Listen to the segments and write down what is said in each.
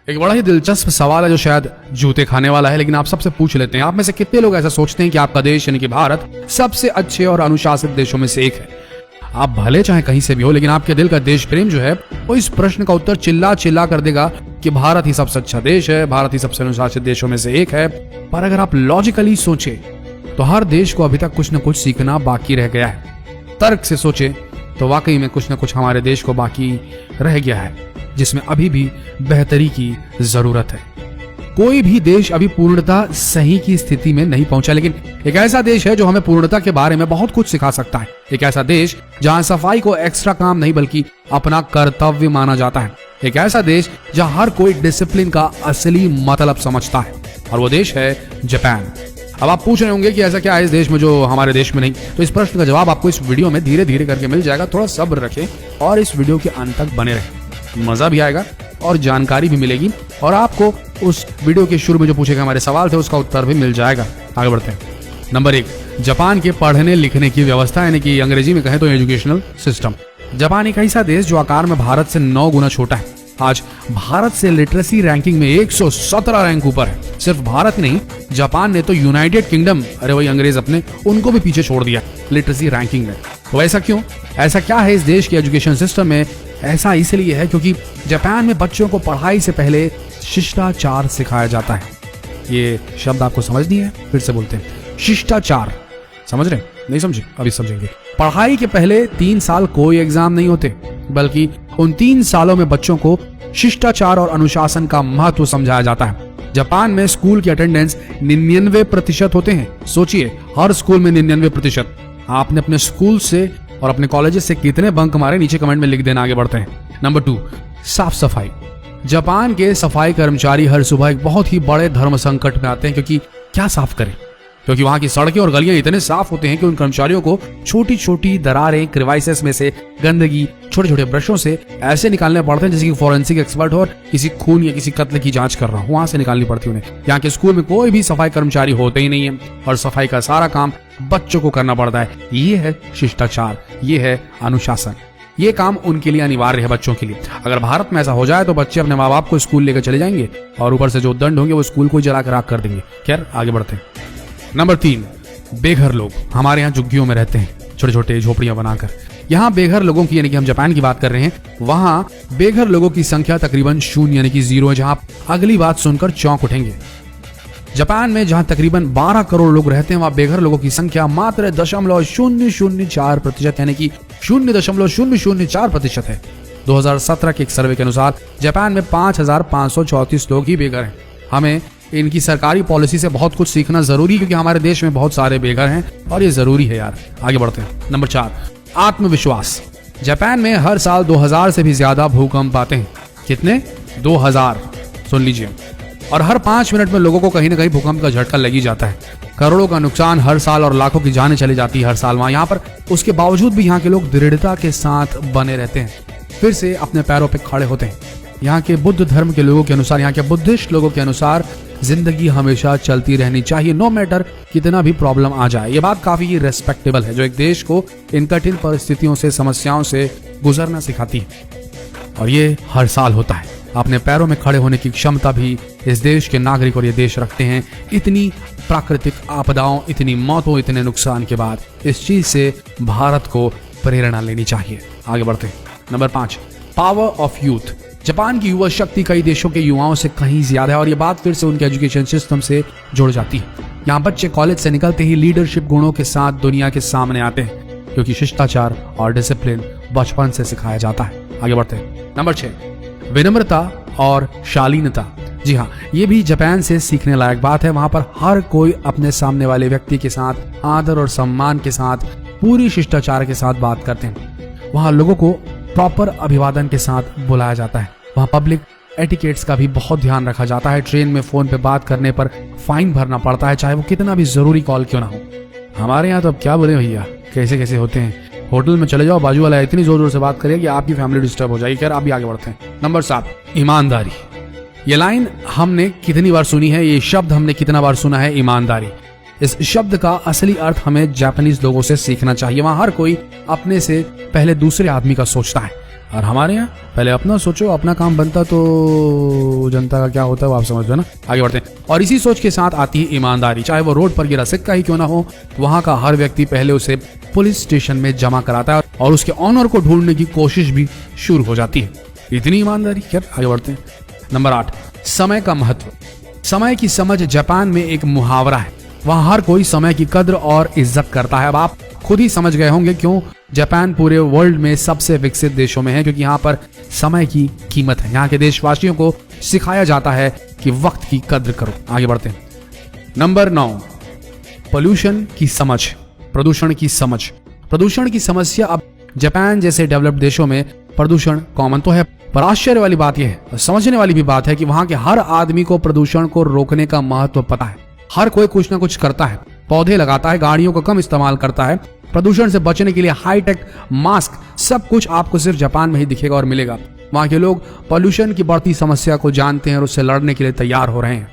एक बड़ा ही दिलचस्प सवाल है जो शायद जूते खाने वाला है, लेकिन आप सबसे पूछ लेते हैं। आप में से कितने लोग ऐसा सोचते हैं कि आपका देश यानी कि भारत सबसे अच्छे और अनुशासित देशों में से एक है? आप भले चाहे कहीं से भी हो, लेकिन आपके दिल का देश प्रेम जो है वो इस प्रश्न का उत्तर चिल्ला चिल्ला कर देगा कि भारत ही सबसे अच्छा देश है, भारत ही सबसे अनुशासित देशों में से एक है। पर अगर आप लॉजिकली सोचे तो हर देश को अभी तक कुछ न कुछ सीखना बाकी रह गया है। तर्क से सोचे तो वाकई में कुछ न कुछ हमारे देश को बाकी रह गया है, जिसमें अभी भी बेहतरी की जरूरत है। कोई भी देश अभी पूर्णता सही की स्थिति में नहीं पहुंचा, लेकिन एक ऐसा देश है जो हमें पूर्णता के बारे में बहुत कुछ सिखा सकता है। एक ऐसा देश जहां सफाई को एक्स्ट्रा काम नहीं बल्कि अपना कर्तव्य माना जाता है। एक ऐसा देश जहां हर कोई डिसिप्लिन का असली मतलब समझता है, और वो देश है जापान। अब आप पूछ रहे होंगे कि ऐसा क्या है इस देश में जो हमारे देश में नहीं, तो इस प्रश्न का जवाब आपको इस वीडियो में धीरे धीरे करके मिल जाएगा। थोड़ा सब्र रखें और इस वीडियो के अंत तक बने रहें, मजा भी आएगा और जानकारी भी मिलेगी, और आपको उस वीडियो के शुरू में जो पूछे गए हमारे सवाल थे उसका उत्तर भी मिल जाएगा। आगे बढ़ते हैं। नंबर 1, जापान के पढ़ने लिखने की व्यवस्था, यानी कि अंग्रेजी में कहें तो एजुकेशनल सिस्टम। जापान एक ऐसा देश जो आकार में भारत से 9 गुना छोटा है। आज भारत से लिटरेसी रैंकिंग में 117 रैंक ऊपर है। सिर्फ भारत नहीं, जापान ने तो यूनाइटेड किंगडम, अरे वही अंग्रेज अपने, उनको भी पीछे छोड़ दिया लिटरेसी रैंकिंग में। तो ऐसा क्यों? ऐसा क्या है इस देश के एजुकेशन सिस्टम में? ऐसा इसलिए है क्योंकि जापान में बच्चों को पढ़ाई से पहले शिष्टाचार सिखाया जाता है। ये शब्द आपको समझ नहीं है, फिर से बोलते हैं, शिष्टाचार। समझ रहे? नहीं समझे? अभी समझेंगे। पढ़ाई के पहले 3 साल कोई एग्जाम नहीं होते, बल्कि उन 3 सालों में बच्चों को शिष्टाचार और अनुशासन का महत्व समझाया जाता है। जापान में स्कूल की अटेंडेंस 99% होते हैं। सोचिए, हर स्कूल में 99%। आपने अपने स्कूल से और अपने कॉलेज से कितने बंक मारे, नीचे कमेंट में लिख देना। आगे बढ़ते हैं। नंबर 2, साफ सफाई। जापान के सफाई कर्मचारी हर सुबह एक बहुत ही बड़े धर्म संकट में आते हैं, क्योंकि क्या साफ करें, क्योंकि वहां की सड़कें और गलियां इतने साफ होते हैं कि उन कर्मचारियों को छोटी छोटी दरारें, क्रिवाइसेस में से गंदगी छोटे छोटे ब्रशों से ऐसे निकालने पड़ते हैं जैसे कि फॉरेंसिक एक्सपर्ट हो और किसी खून या किसी कत्ल की जांच कर रहा हो, वहां से निकालनी पड़ती है उन्हें। यहाँ के स्कूल में कोई भी सफाई कर्मचारी होते ही नहीं है, और सफाई का सारा काम बच्चों को करना पड़ता है। ये है शिष्टाचार, ये है अनुशासन। ये काम उनके लिए अनिवार्य है, बच्चों के लिए। अगर भारत में ऐसा हो जाए तो बच्चे अपने माँ बाप को स्कूल लेकर चले जाएंगे, और ऊपर से जो दंड होंगे वो स्कूल को जला कर राख कर देंगे। खैर, आगे बढ़ते हैं। नंबर 3, बेघर लोग। हमारे यहाँ झुग्गियों में रहते हैं, छोटे छोटे झोपड़ियां बनाकर। यहाँ बेघर लोगों की, यानी कि हम जापान की बात कर रहे हैं, वहां बेघर लोगों की संख्या तकरीबन 0 यानी कि 0 है, जहां आप अगली बात सुनकर चौंक उठेंगे। जापान में जहां तकरीबन 12 करोड़ लोग रहते हैं, वहां बेघर लोगों की संख्या मात्र 0.004% यानी कि 0.004% है। 2017 के एक सर्वे के अनुसार जापान में 5534 लोग ही बेघर हैं। हमें इनकी सरकारी पॉलिसी से बहुत कुछ सीखना जरूरी है, क्योंकि हमारे देश में बहुत सारे बेघर हैं और ये जरूरी है यार। आगे बढ़ते हैं। नंबर 4, आत्मविश्वास। जापान में हर साल 2000 से भी ज्यादा भूकंप आते हैं। कितने? 2000, सुन लीजिए। और हर 5 मिनट में लोगों को कहीं ना कहीं भूकंप का झटका लग ही जाता है। करोड़ों का नुकसान हर साल और लाखों की जानें चली जाती है हर साल वहां। यहाँ पर उसके बावजूद भी यहाँ के लोग दृढ़ता के साथ बने रहते हैं, फिर से अपने पैरों पर खड़े होते हैं। यहाँ के बुद्ध धर्म के लोगों के अनुसार, यहाँ के बुद्धिस्ट लोगों के अनुसार, जिंदगी हमेशा चलती रहनी चाहिए, नो मैटर कितना भी प्रॉब्लम आ जाए। ये बात काफी रेस्पेक्टेबल है, जो एक देश को इन कठिन परिस्थितियों से, समस्याओं से गुजरना सिखाती है। और ये हर साल होता है। अपने पैरों में खड़े होने की क्षमता भी इस देश के नागरिक और ये देश रखते हैं। इतनी प्राकृतिक आपदाओं, इतनी मौतों, इतने नुकसान के बाद इस चीज से भारत को प्रेरणा लेनी चाहिए। आगे बढ़ते हैं। Number 5, power of youth. Japan की युवा शक्ति कई देशों के युवाओं से कहीं ज्यादा है, और ये बात फिर से उनके एजुकेशन सिस्टम से जुड़ जाती है। यहाँ बच्चे कॉलेज से निकलते ही लीडरशिप गुणों के साथ दुनिया के सामने आते हैं, क्योंकि शिष्टाचार और डिसिप्लिन बचपन से सिखाया जाता है। आगे बढ़ते हैं। नंबर 6, विनम्रता और शालीनता। जी हाँ, ये भी जापान से सीखने लायक बात है। वहां पर हर कोई अपने सामने वाले व्यक्ति के साथ आदर और सम्मान के साथ, पूरी शिष्टाचार के साथ बात करते हैं। वहां लोगों को प्रॉपर अभिवादन के साथ बुलाया जाता है। वहां पब्लिक एटिकेट्स का भी बहुत ध्यान रखा जाता है। ट्रेन में फोन पे बात करने पर फाइन भरना पड़ता है, चाहे वो कितना भी जरूरी कॉल क्यों ना हो। हमारे यहाँ तो अब क्या बोले भैया, कैसे कैसे होते हैं। होटल में चले जाओ, बाजू वाला इतनी जोर जोर से बात करे कि आपकी फैमिली डिस्टर्ब हो जाएगी। खैर, आप भी आगे बढ़ते हैं। नंबर 7, ईमानदारी। ये लाइन हमने कितनी बार सुनी है, ये शब्द हमने कितना बार सुना है, ईमानदारी। इस शब्द का असली अर्थ हमें जापानीज लोगों से सीखना चाहिए। वहां हर कोई अपने से पहले दूसरे आदमी का सोचता है, और हमारे यहाँ पहले अपना सोचो, अपना काम बनता तो जनता का क्या होता है वो आप समझ लो ना। आगे बढ़ते हैं। और इसी सोच के साथ आती है ईमानदारी। चाहे वो रोड पर गिरा सिक्का ही क्यों ना हो, वहां का हर व्यक्ति पहले उसे पुलिस स्टेशन में जमा कराता है और उसके ऑनर को ढूंढने की कोशिश भी शुरू हो जाती है। इतनी ईमानदारी। खैर आगे बढ़ते हैं। नंबर 8, समय का महत्व। समय की समझ जापान में एक मुहावरा है। वहां हर कोई समय की कद्र और इज्जत करता है। अब आप खुद ही समझ गए होंगे क्यों जापान पूरे वर्ल्ड में सबसे विकसित देशों में है, क्योंकि यहाँ पर समय की कीमत है। यहाँ के देशवासियों को सिखाया जाता है कि वक्त की कद्र करो। आगे बढ़ते हैं। नंबर 9, पोल्यूशन की समझ, प्रदूषण की समझ। प्रदूषण की समस्या अब जापान जैसे डेवलप्ड देशों में प्रदूषण कॉमन तो है, पर आश्चर्य वाली बात यह है, समझने वाली भी बात है कि वहां के हर आदमी को प्रदूषण को रोकने का महत्व पता है। हर कोई कुछ ना कुछ करता है, पौधे लगाता है, गाड़ियों को कम इस्तेमाल करता है। प्रदूषण से बचने के लिए हाईटेक मास्क, सब कुछ आपको सिर्फ जापान में ही दिखेगा और मिलेगा। वहां के लोग पोल्यूशन की बढ़ती समस्या को जानते हैं और उससे लड़ने के लिए तैयार हो रहे हैं।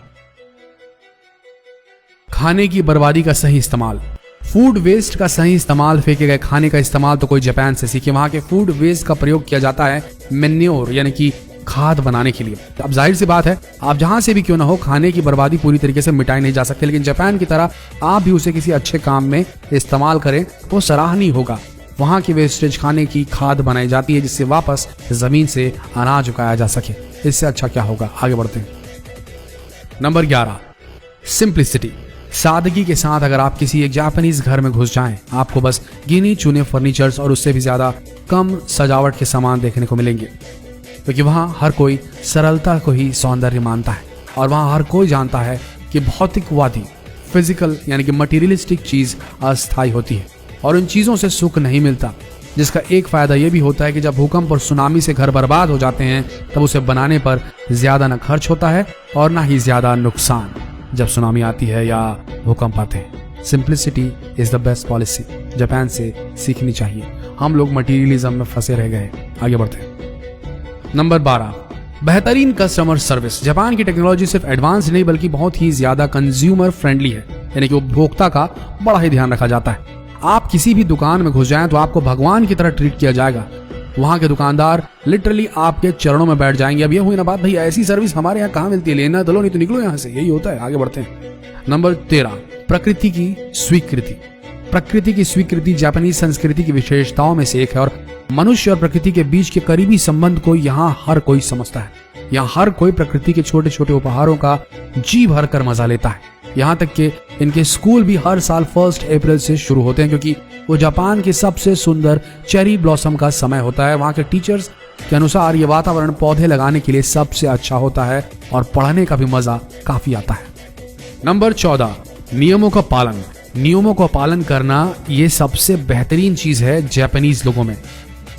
खाने की बर्बादी का सही इस्तेमाल। फूड वेस्ट का सही इस्तेमाल, फेंके गए खाने का इस्तेमाल तो कोई जापान से सीखे। वहां के फूड वेस्ट का प्रयोग किया जाता है मैन्योर यानी कि खाद बनाने के लिए। अब जाहिर सी बात है, आप जहां से भी क्यों ना हो, खाने की बर्बादी पूरी तरीके से मिटाई नहीं जा सकती, लेकिन जापान की तरह आप भी उसे किसी अच्छे काम में इस्तेमाल करें तो सराहनीय होगा। वहां की वेस्टेज खाने की खाद बनाई जाती है जिससे वापस जमीन से अनाज उगाया जा सके। इससे अच्छा क्या होगा। आगे बढ़ते हैं। Number 11, simplicity. सादगी के साथ अगर आप किसी एक जापानीज घर में घुस जाएं, आपको बस गिने चुने फर्नीचर्स और उससे भी ज्यादा कम सजावट के सामान देखने को मिलेंगे, क्योंकि वहां हर कोई सरलता को ही सौंदर्य मानता है और वहां हर कोई जानता है कि भौतिकवादी फिजिकल यानी कि मटेरियलिस्टिक चीज अस्थायी होती है और उन चीजों से सुख नहीं मिलता, जिसका एक फायदा यह भी होता है कि जब भूकंप और सुनामी से घर बर्बाद हो जाते हैं तब उसे बनाने पर ज्यादा न खर्च होता है और ना ही ज्यादा नुकसान जब सुनामी आती है या भूकंप आते हैं। Simplicity is the best policy, Japan से सीखनी चाहिए। हम लोग मटीरियलिज्म में फंसे रह गए। आगे बढ़ते हैं। नंबर 12, बेहतरीन कस्टमर सर्विस। जापान की टेक्नोलॉजी सिर्फ एडवांस नहीं बल्कि बहुत ही ज्यादा कंज्यूमर फ्रेंडली है, यानी कि उपभोक्ता का बड़ा ही ध्यान रखा जाता है। आप किसी भी दुकान में घुस जाएं तो आपको भगवान की तरह ट्रीट किया जाएगा। वहां के दुकानदार लिटरली आपके चरणों में बैठ जाएंगे। अब ये हुई ना बात, भाई ऐसी सर्विस हमारे यहाँ कहाँ मिलती है, लेना दलो नहीं तो निकलो यहाँ से, यही होता है। आगे बढ़ते हैं। नंबर 13, प्रकृति की स्वीकृति। प्रकृति की स्वीकृति जापानीज संस्कृति की विशेषताओं में से एक है और मनुष्य और प्रकृति के बीच के करीबी संबंध को यहाँ हर कोई समझता है। यहाँ हर कोई प्रकृति के छोटे छोटे उपहारों का जी भर कर मजा लेता है। यहाँ तक कि इनके स्कूल भी हर साल 1 अप्रैल से शुरू होते हैं, क्योंकि वो जापान के सबसे सुंदर चेरी ब्लॉसम का समय होता है। वहाँ के टीचर्स के अनुसार ये वातावरण पौधे लगाने के लिए सबसे अच्छा होता है और पढ़ने का भी मजा काफी आता है। नंबर 14, नियमों का पालन। नियमों का पालन करना ये सबसे बेहतरीन चीज है जापानीज लोगों में।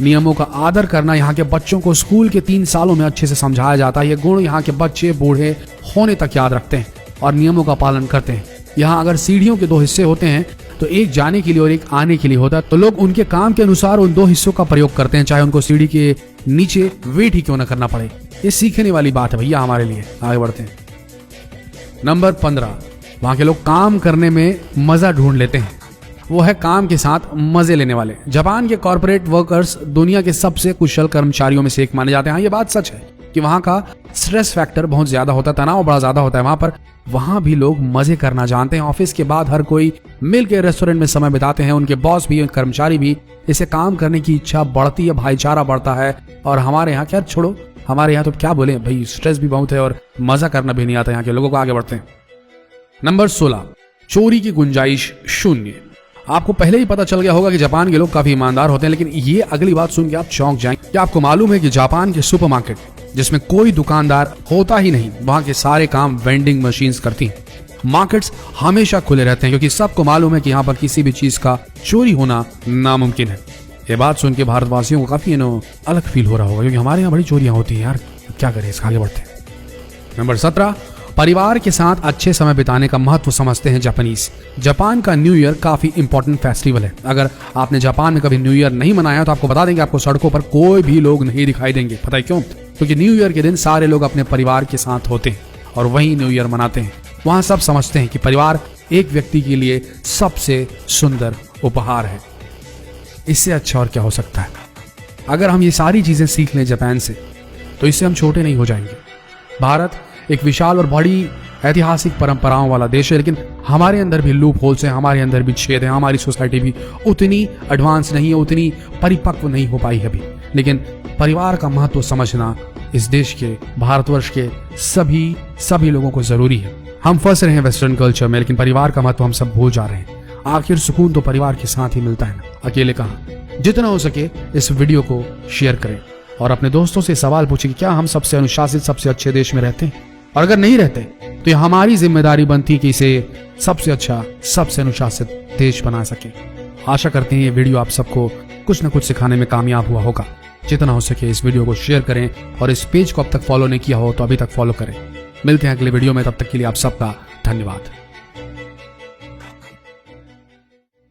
नियमों का आदर करना यहाँ के बच्चों को स्कूल के 3 सालों में अच्छे से समझाया जाता है। ये गुण यहाँ के बच्चे बूढ़े होने तक याद रखते हैं और नियमों का पालन करते हैं। यहाँ अगर सीढ़ियों के 2 हिस्से होते हैं तो एक जाने के लिए और एक आने के लिए होता है, तो लोग उनके काम के अनुसार उन 2 हिस्सों का प्रयोग करते हैं, चाहे उनको सीढ़ी के नीचे वेट ही क्यों ना करना पड़े। ये सीखने वाली बात है भैया हमारे लिए। आगे बढ़ते हैं। नंबर 15, वहां के लोग काम करने में मजा ढूंढ लेते हैं। वो है काम के साथ मजे लेने वाले। जापान के कॉर्पोरेट वर्कर्स दुनिया के सबसे कुशल कर्मचारियों में से एक माने जाते हैं। ये बात सच है कि वहां का स्ट्रेस फैक्टर बहुत ज्यादा होता है, तनाव बड़ा ज्यादा होता है वहां पर। वहां भी लोग मजे करना जानते हैं। ऑफिस के बाद हर कोई मिल के रेस्टोरेंट में समय बिताते हैं। उनके बॉस भी, कर्मचारी भी। इससे काम करने की इच्छा बढ़ती है, भाईचारा बढ़ता है। और हमारे यहाँ क्या छोड़ो, हमारे यहाँ तो क्या बोले भाई, स्ट्रेस भी बहुत है और मजा करना भी नहीं आता यहाँ के लोगों को। आगे बढ़ते हैं। नंबर 16, चोरी की गुंजाइश शून्य। आपको पहले ही पता चल गया होगा कि जापान के लोग काफी ईमानदार होते हैं, लेकिन ये अगली बात सुन के आप चौंक जाएंगे। क्या आपको मालूम है कि जापान के सुपरमार्केट जिसमें कोई दुकानदार होता ही नहीं, वहां के सारे काम वेंडिंग मशीन्स करती हैं। मार्केट्स हमेशा खुले रहते हैं क्योंकि सबको मालूम है कि यहाँ पर किसी भी चीज का चोरी होना नामुमकिन है। ये बात सुन के भारतवासियों को काफी अलग फील हो रहा होगा, क्योंकि हमारे यहाँ बड़ी चोरियां होती हैं यार, क्या करें। इसका आगे बढ़ते हैं। नंबर 17, परिवार के साथ अच्छे समय बिताने का महत्व समझते हैं जापानीज। जापान का न्यू ईयर काफी इंपॉर्टेंट फेस्टिवल है। अगर आपने जापान में कभी न्यू ईयर नहीं मनाया तो आपको बता देंगे, आपको सड़कों पर कोई भी लोग नहीं दिखाई देंगे। पता है क्यों? क्योंकि न्यू ईयर के दिन सारे लोग अपने परिवार के साथ होते हैं और वही न्यू ईयर मनाते हैं। वहां सब समझते हैं कि परिवार एक व्यक्ति के लिए सबसे सुंदर उपहार है। इससे अच्छा और क्या हो सकता है। अगर हम ये सारी चीजें सीख लें जापान से तो इससे हम छोटे नहीं हो जाएंगे। भारत एक विशाल और बड़ी ऐतिहासिक परंपराओं वाला देश है, लेकिन हमारे अंदर भी लूप होल्स हैं, हमारे अंदर भी छेद हैं, हमारी सोसाइटी भी उतनी एडवांस नहीं है, उतनी परिपक्व नहीं हो पाई है अभी। लेकिन परिवार का महत्व समझना इस देश के, भारतवर्ष के सभी लोगों को जरूरी है। हम फंस रहे हैं वेस्टर्न कल्चर में, लेकिन परिवार का महत्व हम सब भूल जा रहे हैं। आखिर सुकून तो परिवार के साथ ही मिलता है ना, अकेले कहाँ। जितना हो सके इस वीडियो को शेयर करें और अपने दोस्तों से सवाल पूछें कि क्या हम सबसे अनुशासित, सबसे अच्छे देश में रहते हैं, और अगर नहीं रहते तो ये हमारी जिम्मेदारी बनती है कि इसे सबसे अच्छा, सबसे अनुशासित देश बना सके। आशा करते हैं ये वीडियो आप सबको कुछ न कुछ सिखाने में कामयाब हुआ होगा। जितना हो सके इस वीडियो को शेयर करें और इस पेज को अब तक फॉलो नहीं किया हो तो अभी तक फॉलो करें। मिलते हैं अगले वीडियो में, तब तक के लिए आप सबका धन्यवाद।